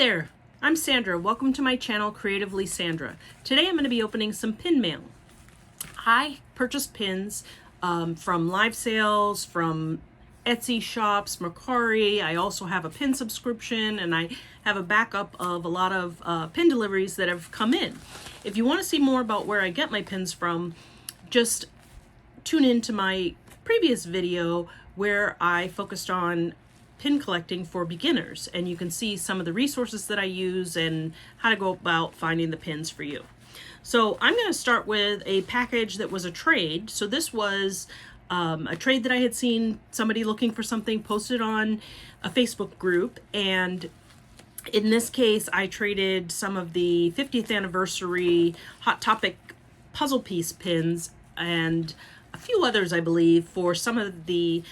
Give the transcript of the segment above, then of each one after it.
there, I'm Sandra. Welcome to my channel, Creatively Sandra. Today I'm going to be opening some pin mail. I purchased pins from live sales, from Etsy shops, Mercari. I also have a pin subscription, and I have a backup of a lot of pin deliveries that have come in. If you want to see more about where I get my pins from, just tune into my previous video where I focused on pin collecting for beginners, and you can see some of the resources that I use and how to go about finding the pins for you. So I'm going to start with a package that was a trade. So this was a trade that I had seen somebody looking for something posted on a Facebook group, and in this case I traded some of the 50th anniversary Hot Topic puzzle piece pins and a few others, I believe, for some of the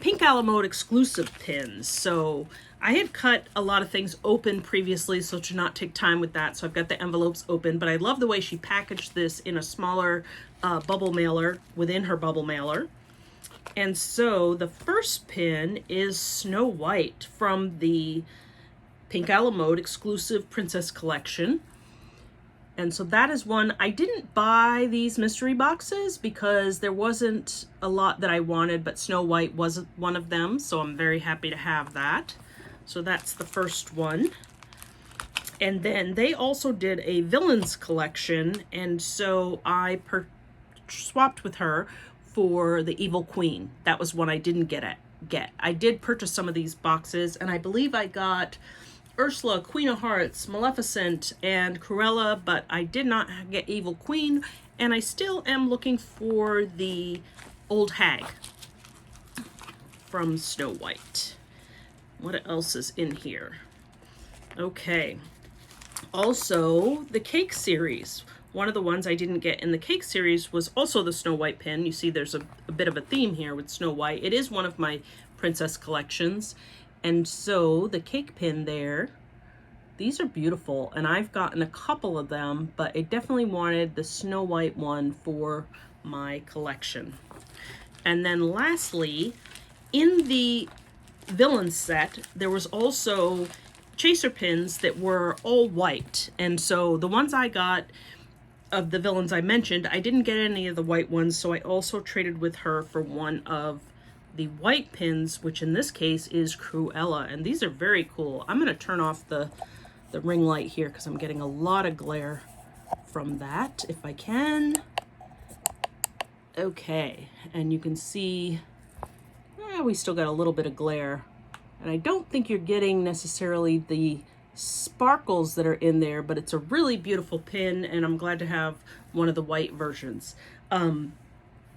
Pink A La Mode exclusive pins. So I had cut a lot of things open previously, so to not take time with that, so I've got the envelopes open, but I love the way she packaged this in a smaller bubble mailer within her bubble mailer. And so the first pin is Snow White from the Pink A La Mode exclusive Princess Collection. And so that is one. I didn't buy these mystery boxes because there wasn't a lot that I wanted, but Snow White was one of them, so I'm very happy to have that. So that's the first one. And then they also did a Villains collection, and so I swapped with her for the Evil Queen. That was one I didn't get. I did purchase some of these boxes, and I believe I got Ursula, Queen of Hearts, Maleficent, and Cruella, but I did not get Evil Queen, and I still am looking for the Old Hag from Snow White. What else is in here? Okay. Also, the Cake series. One of the ones I didn't get in the Cake series was also the Snow White pin. You see there's a bit of a theme here with Snow White. It is one of my princess collections. And so the cake pin there, these are beautiful, and I've gotten a couple of them, but I definitely wanted the Snow White one for my collection. And then lastly, in the Villain set, there was also chaser pins that were all white. And so the ones I got of the villains I mentioned, I didn't get any of the white ones, so I also traded with her for one of the white pins, which in this case is Cruella, and these are very cool. I'm going to turn off the ring light here because I'm getting a lot of glare from that, if I can. Okay, and you can see we still got a little bit of glare, and I don't think you're getting necessarily the sparkles that are in there, but it's a really beautiful pin, and I'm glad to have one of the white versions.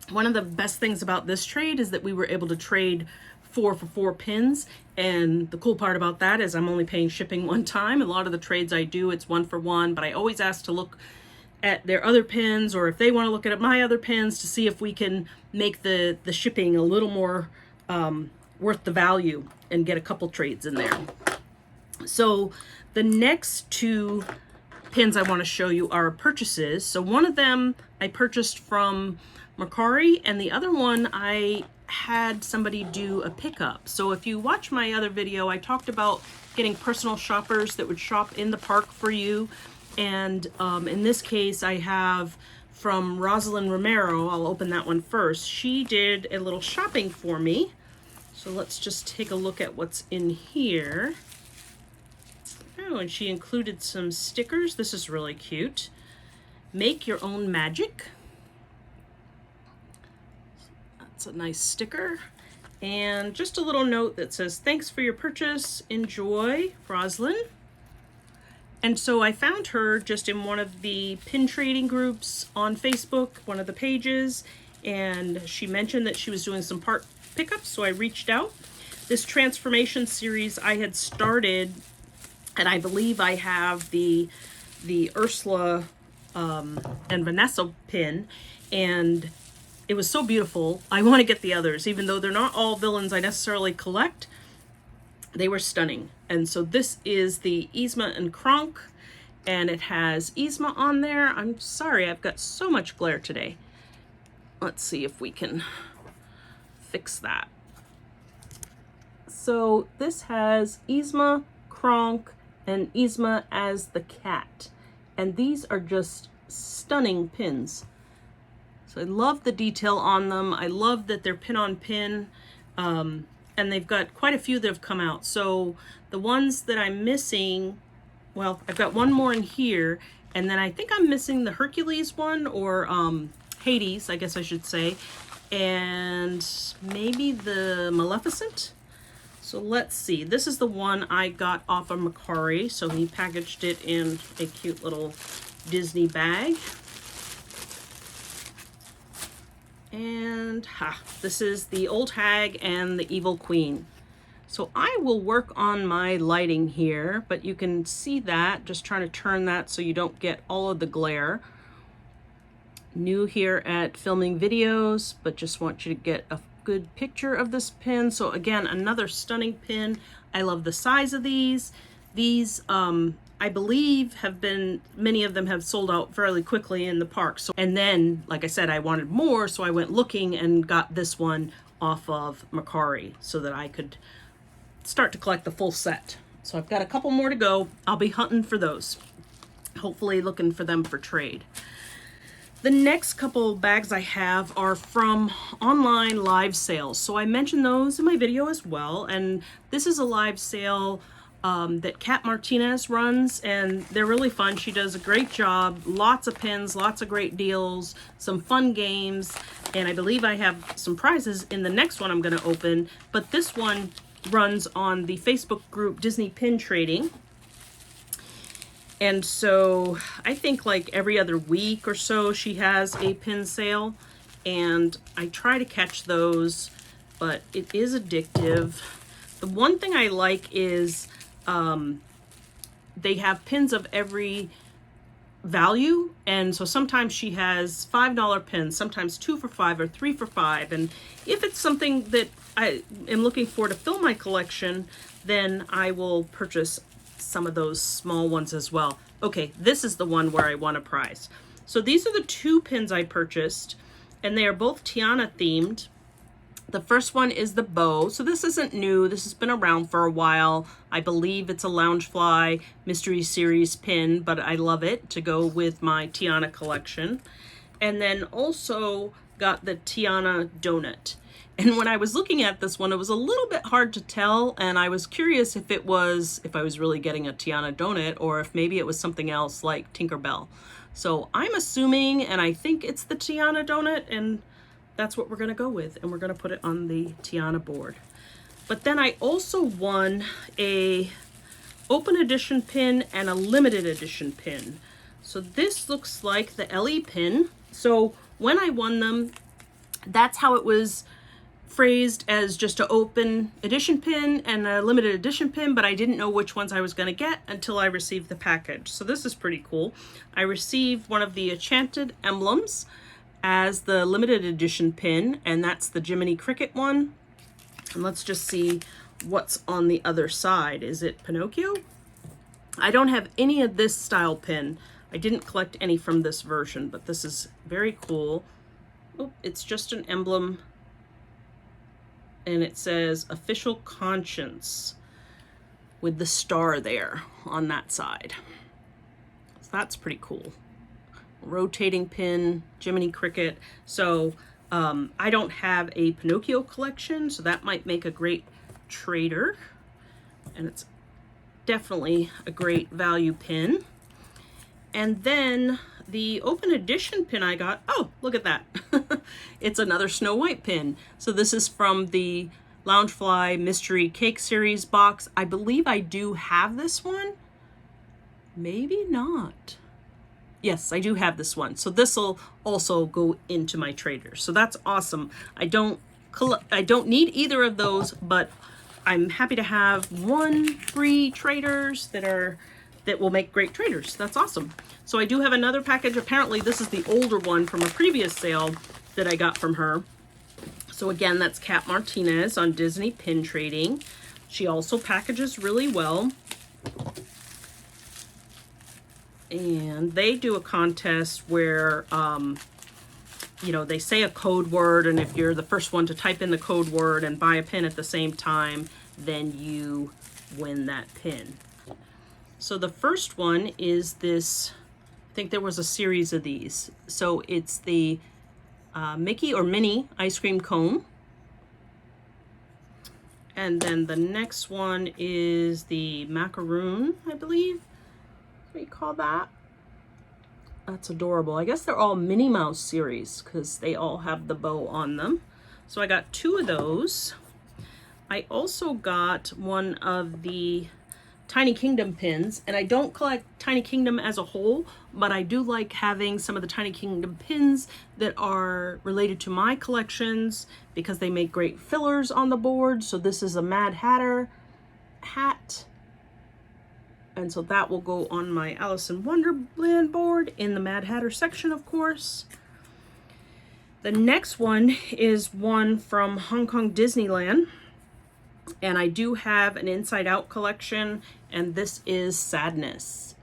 One of the best things about this trade is that we were able to trade 4 for 4 pins, and the cool part about that is I'm only paying shipping one time. A lot of the trades I do, it's 1 for 1, but I always ask to look at their other pins, or if they want to look at my other pins, to see if we can make the shipping a little more worth the value and get a couple trades in there. So the next 2 pins I want to show you are purchases. So one of them I purchased from Mercari, and the other one I had somebody do a pickup. So if you watch my other video, I talked about getting personal shoppers that would shop in the park for you. And in this case, I have from Rosalind Romero. I'll open that one first. She did a little shopping for me. So let's just take a look at what's in here. Oh, and she included some stickers. This is really cute. Make your own magic. That's a nice sticker. And just a little note that says, thanks for your purchase. Enjoy, Rosalind. And so I found her just in one of the pin trading groups on Facebook, one of the pages, and she mentioned that she was doing some part pickups, so I reached out. This transformation series I had started, and I believe I have the Ursula and Vanessa pin, and it was so beautiful. I want to get the others, even though they're not all villains I necessarily collect. They were stunning. And so this is the Yzma and Kronk, and it has Yzma on there. I'm sorry, I've got so much glare today. Let's see if we can fix that. So this has Yzma, Kronk, and Yzma as the cat. And these are just stunning pins. So I love the detail on them. I love that they're pin on pin. And they've got quite a few that have come out. So the ones that I'm missing, well, I've got one more in here, and then I think I'm missing the Hercules one, or Hades, I guess I should say, and maybe the Maleficent. So let's see. This is the one I got off of Mercari. So he packaged it in a cute little Disney bag. And this is the Old Hag and the Evil Queen. So I will work on my lighting here, but you can see that, just trying to turn that so you don't get all of the glare. New here at filming videos, but just want you to get a good picture of this pin. So again, another stunning pin. I love the size of these. These, I believe, many of them have sold out fairly quickly in the park. So, and then, like I said, I wanted more, so I went looking and got this one off of Mercari so that I could start to collect the full set. So I've got a couple more to go. I'll be hunting for those, hopefully looking for them for trade. The next couple bags I have are from online live sales. So I mentioned those in my video as well. And this is a live sale that Kat Martinez runs, and they're really fun. She does a great job. Lots of pins, lots of great deals, some fun games. And I believe I have some prizes in the next one I'm going to open. But this one runs on the Facebook group Disney Pin Trading. And so I think like every other week or so she has a pin sale, and I try to catch those, but it is addictive. The one thing I like is they have pins of every value, and so sometimes she has $5 pins, sometimes 2 for $5 or 3 for $5, and if it's something that I am looking for to fill my collection, then I will purchase some of those small ones as well. Okay, this is the one where I won a prize. So these are the two pins I purchased, and they are both Tiana themed. The first one is the bow. So this isn't new. This has been around for a while. I believe it's a Loungefly Mystery Series pin, but I love it to go with my Tiana collection. And then also got the Tiana donut. And when I was looking at this one, it was a little bit hard to tell, and I was curious if I was really getting a Tiana donut, or if maybe it was something else like Tinkerbell. So I'm assuming, and I think it's the Tiana donut, and that's what we're going to go with, and we're going to put it on the Tiana board. But then I also won a open edition pin and a limited edition pin. So this looks like the Ellie pin. So when I won them, that's how it was phrased, as just an open edition pin and a limited edition pin, but I didn't know which ones I was going to get until I received the package. So this is pretty cool. I received one of the Enchanted Emblems as the limited edition pin, and that's the Jiminy Cricket one. And let's just see what's on the other side. Is it Pinocchio? I don't have any of this style pin. I didn't collect any from this version, but this is very cool. Oh, it's just an emblem, and it says Official Conscience with the star there on that side. So that's pretty cool. Rotating pin, Jiminy Cricket. So I don't have a Pinocchio collection, so that might make a great trader. And it's definitely a great value pin. And then the open edition pin I got, oh, look at that. It's another Snow White pin. So this is from the Loungefly Mystery Cake Series box. I believe I do have this one. Maybe not. Yes, I do have this one. So this will also go into my traders. So that's awesome. I don't need either of those, but I'm happy to have 1 free traders that will make great traders. That's awesome. So I do have another package. Apparently this is the older one from a previous sale that I got from her. So again, that's Kat Martinez on Disney Pin Trading. She also packages really well. And they do a contest where, you know, they say a code word, and if you're the first one to type in the code word and buy a pin at the same time, then you win that pin. So the first one is this, I think there was a series of these. So it's the Mickey or Minnie ice cream cone. And then the next one is the macaroon, I believe. What do you call that? That's adorable. I guess they're all Minnie Mouse series because they all have the bow on them. So I got 2 of those. I also got one of the Tiny Kingdom pins, and I don't collect Tiny Kingdom as a whole, but I do like having some of the Tiny Kingdom pins that are related to my collections because they make great fillers on the board. So this is a Mad Hatter hat, and so that will go on my Alice in Wonderland board in the Mad Hatter section, of course. The next one is one from Hong Kong Disneyland, and I do have an Inside Out collection, and this is Sadness.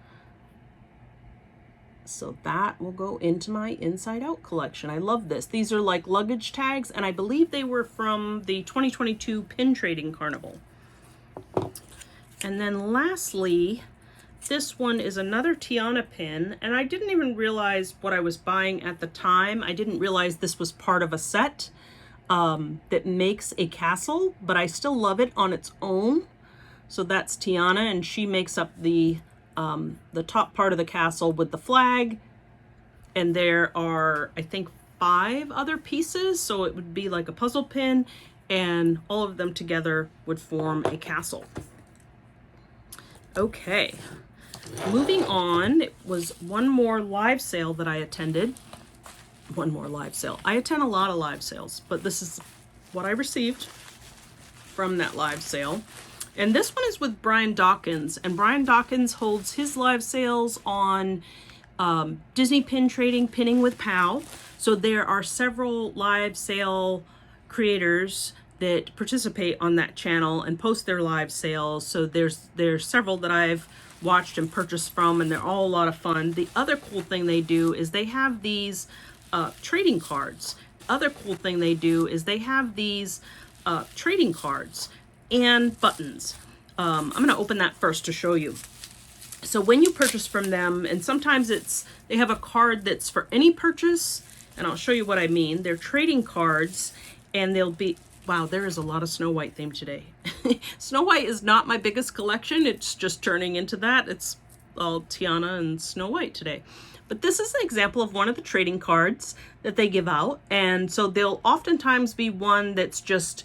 So that will go into my Inside Out collection. I love this. These are like luggage tags, and I believe they were from the 2022 Pin Trading Carnival. And then lastly, this one is another Tiana pin, and I didn't even realize what I was buying at the time. I didn't realize this was part of a set that makes a castle, but I still love it on its own. So that's Tiana, and she makes up the top part of the castle with the flag. And there are, I think, 5 other pieces. So it would be like a puzzle pin, and all of them together would form a castle. Okay, moving on, it was one more live sale that I attended. One more live sale. I attend a lot of live sales, but this is what I received from that live sale. And this one is with Brian Dawkins, and Brian Dawkins holds his live sales on Disney Pin Trading, Pinning with Pal. So there are several live sale creators that participate on that channel and post their live sales. So there's several that I've watched and purchased from, and they're all a lot of fun. The other cool thing they do is they have these trading cards. Other cool thing they do is they have these trading cards and buttons. I'm going to open that first to show you. So when you purchase from them, and sometimes they have a card that's for any purchase, and I'll show you what I mean. They're trading cards, and they'll be, wow, there is a lot of Snow White theme today. Snow White is not my biggest collection. It's just turning into that. It's all Tiana and Snow White today. But this is an example of one of the trading cards that they give out. And so they'll oftentimes be one that's just,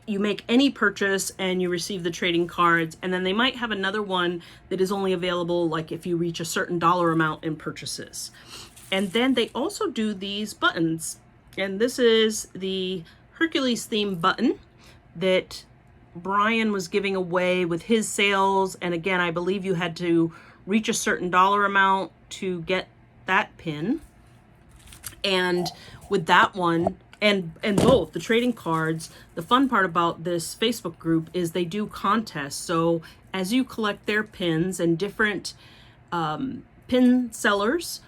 you make any purchase and you receive the trading cards. And then they might have another one that is only available like if you reach a certain dollar amount in purchases. And then they also do these buttons. And this is the Hercules theme button that Brian was giving away with his sales. And again, I believe you had to reach a certain dollar amount to get that pin. And with that one, and both the trading cards, the fun part about this Facebook group is they do contests. So as you collect their pins, and different pin sellers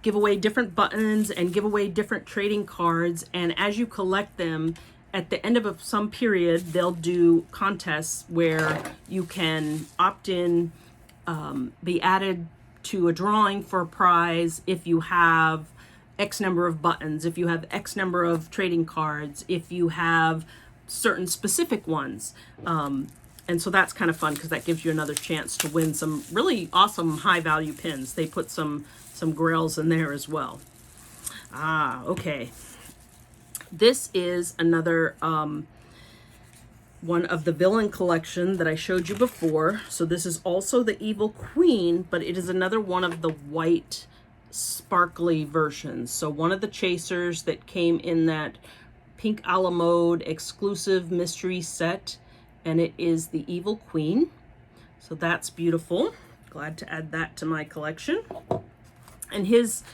give away different buttons and give away different trading cards, and as you collect them, at the end of some period, they'll do contests where you can opt in, be added to a drawing for a prize if you have X number of buttons, if you have X number of trading cards, if you have certain specific ones. And so that's kind of fun because that gives you another chance to win some really awesome high value pins. They put some grails in there as well. Okay. This is another one of the villain collection that I showed you before. So this is also the Evil Queen, but it is another one of the white sparkly versions. So one of the chasers that came in that pink a la mode exclusive mystery set, and it is the Evil Queen. So that's beautiful. Glad to add that to my collection. And his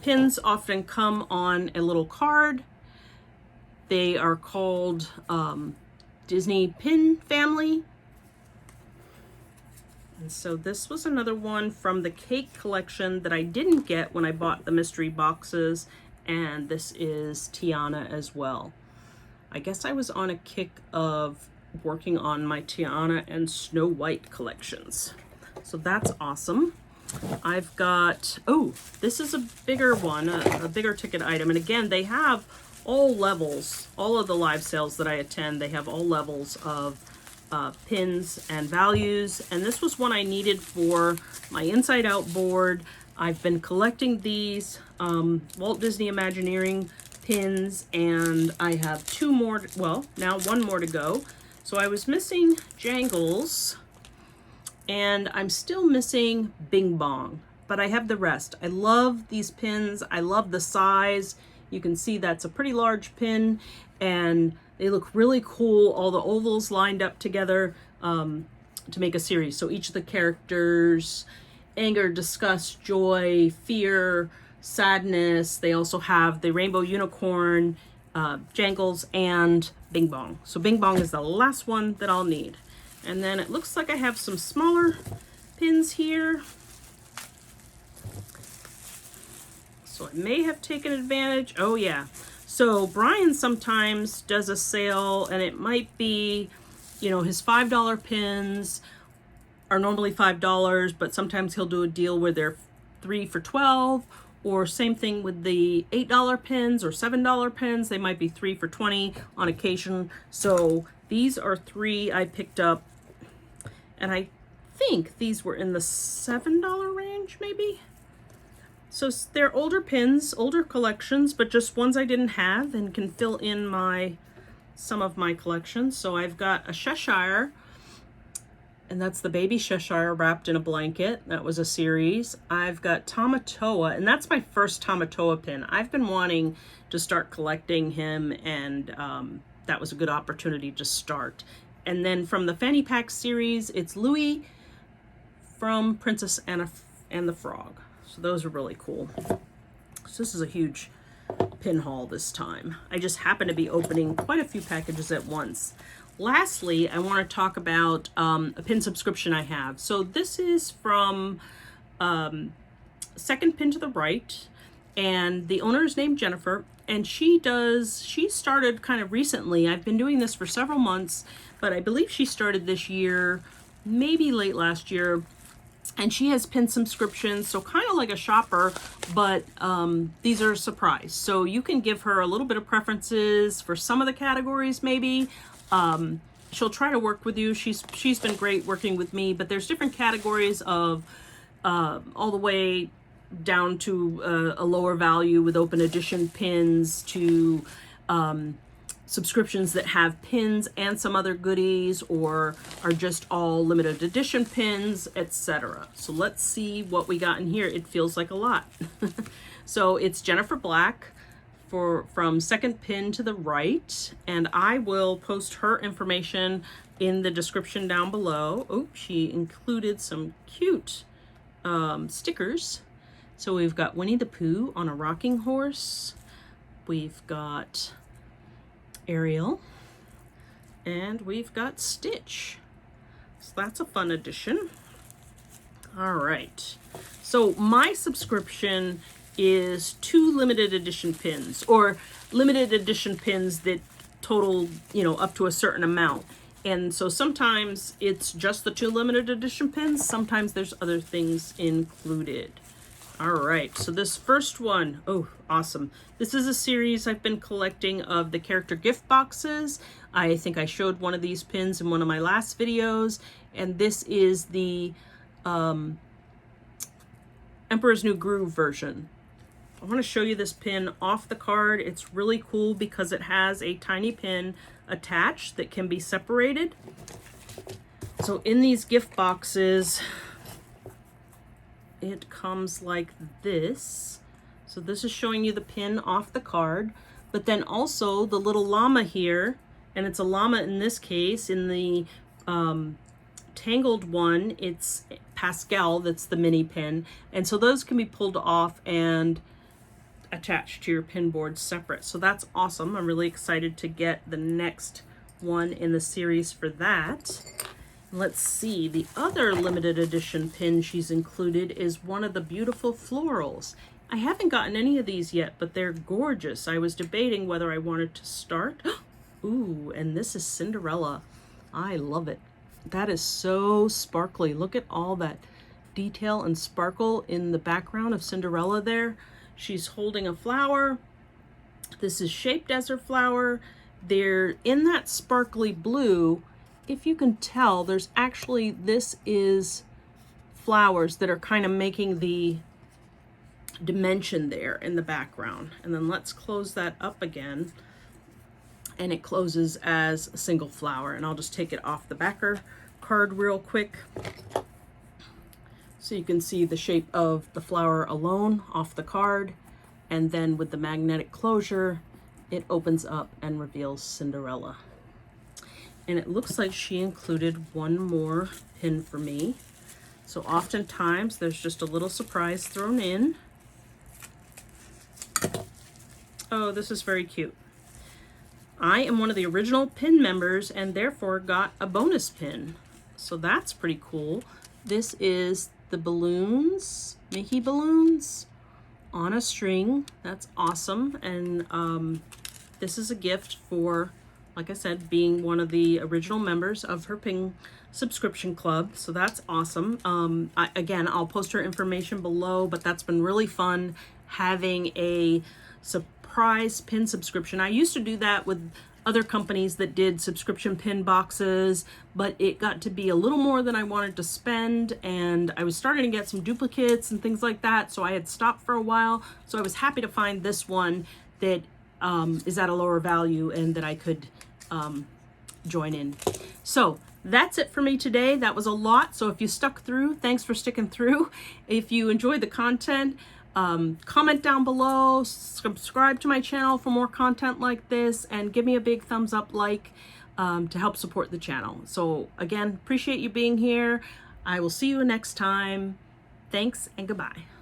pins often come on a little card. They are called Disney Pin Family. And so this was another one from the cake collection that I didn't get when I bought the mystery boxes. And this is Tiana as well. I guess I was on a kick of working on my Tiana and Snow White collections. So that's awesome. I've got, oh, this is a bigger one, a bigger ticket item. And again, they have all levels, all of the live sales that I attend, they have all levels of pins and values. And this was one I needed for my Inside Out board. I've been collecting these Walt Disney Imagineering pins, and I have two more, well, now one more to go. So I was missing Jangles, and I'm still missing Bing Bong, but I have the rest. I love these pins. I love the size. You can see that's a pretty large pin, and they look really cool. All the ovals lined up together to make a series. So each of the characters, anger, disgust, joy, fear, sadness. They also have the Rainbow Unicorn, Jangles, and Bing Bong. So Bing Bong is the last one that I'll need. And then it looks like I have some smaller pins here. So I may have taken advantage. Oh yeah. So Brian sometimes does a sale, and it might be, you know, his $5 pins are normally $5, but sometimes he'll do a deal where they're 3 for $12, or same thing with the $8 pins or $7 pins. They might be 3 for $20 on occasion. So these are 3 I picked up, and I think these were in the $7 range, maybe. So they're older pins, older collections, but just ones I didn't have and can fill in some of my collections. So I've got a Cheshire, and that's the baby Cheshire wrapped in a blanket. That was a series. I've got Tamatoa, and that's my first Tamatoa pin. I've been wanting to start collecting him, and that was a good opportunity to start. And then from the Fanny Pack series, it's Louis from Princess Anna and the Frog. So those are really cool. So this is a huge pin haul this time. I just happen to be opening quite a few packages at once. Lastly, I want to talk about a pin subscription I have. So this is from Second Pin to the Right, and the owner is named Jennifer, and she started kind of recently. I've been doing this for several months, but I believe she started this year, maybe late last year, and she has pin subscriptions, so kind of like a shopper, but these are a surprise. So you can give her a little bit of preferences for some of the categories maybe. She'll try to work with you. She's been great working with me, but there's different categories of all the way down to a lower value with open edition pins to subscriptions that have pins and some other goodies, or are just all limited edition pins, etc. So let's see what we got in here. It feels like a lot. So it's Jennifer Black from Second Pin to the Right, and I will post her information in the description down below. Oh, she included some cute stickers. So we've got Winnie the Pooh on a rocking horse. We've got Ariel, and we've got Stitch. So that's a fun addition. All right. So my subscription is 2 limited edition pins, or limited edition pins that total, you know, up to a certain amount. And so sometimes it's just the 2 limited edition pins. Sometimes there's other things included. All right, so this first one, oh, awesome. This is a series I've been collecting of the character gift boxes. I think I showed one of these pins in one of my last videos, and this is the Emperor's New Groove version. I want to show you this pin off the card. It's really cool because it has a tiny pin attached that can be separated. So in these gift boxes, it comes like this. So this is showing you the pin off the card, but then also the little llama here, and it's a llama in this case. In the Tangled one, it's Pascal, that's the mini pin, and so those can be pulled off and attached to your pin board separate. So that's awesome. I'm really excited to get the next one in the series for that. Let's see, the other limited edition pin she's included is one of the beautiful florals. I haven't gotten any of these yet, but they're gorgeous. I was debating whether I wanted to start. Ooh, and this is Cinderella. I love it. That is so sparkly. Look at all that detail and sparkle in the background of Cinderella there. She's holding a flower. This is shaped as her flower. They're in that sparkly blue. If you can tell, there's actually, this is flowers that are kind of making the dimension there in the background. And then let's close that up again. And it closes as a single flower. And I'll just take it off the backer card real quick, so you can see the shape of the flower alone off the card. And then with the magnetic closure, it opens up and reveals Cinderella. And it looks like she included one more pin for me. So oftentimes there's just a little surprise thrown in. Oh, this is very cute. I am one of the original pin members and therefore got a bonus pin. So that's pretty cool. This is the balloons, Mickey balloons on a string. That's awesome. And this is a gift for, like I said, being one of the original members of her pin subscription club. So that's awesome. Again, I'll post her information below, but that's been really fun having a surprise pin subscription. I used to do that with other companies that did subscription pin boxes, but it got to be a little more than I wanted to spend, and I was starting to get some duplicates and things like that, so I had stopped for a while. So I was happy to find this one that is at a lower value and that I could join in. So that's it for me today. That was a lot, so if you stuck through, thanks for sticking through. If you enjoyed the content, comment down below, subscribe to my channel for more content like this, and give me a big thumbs up to help support the channel. So again, appreciate you being here. I will see you next time. Thanks and goodbye.